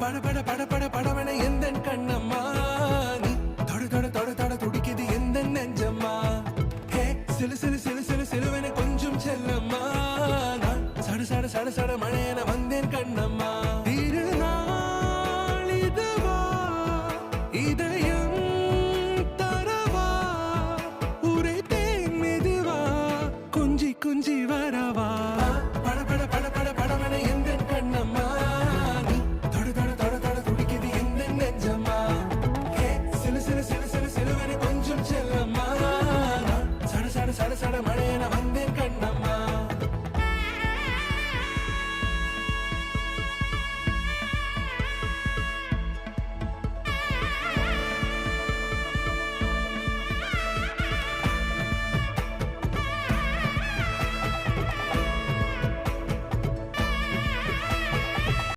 பட பட பட பட படவன எந்த கண்ணம்மா நீ தொட தொட தொட தொட துடிக்குது எந்த நெஞ்சம்மா ஹே சிலு சிலு சிலு சிலு சிலுவன கொஞ்சம் செல்லம்மா நான் சட சட சட சட மழையன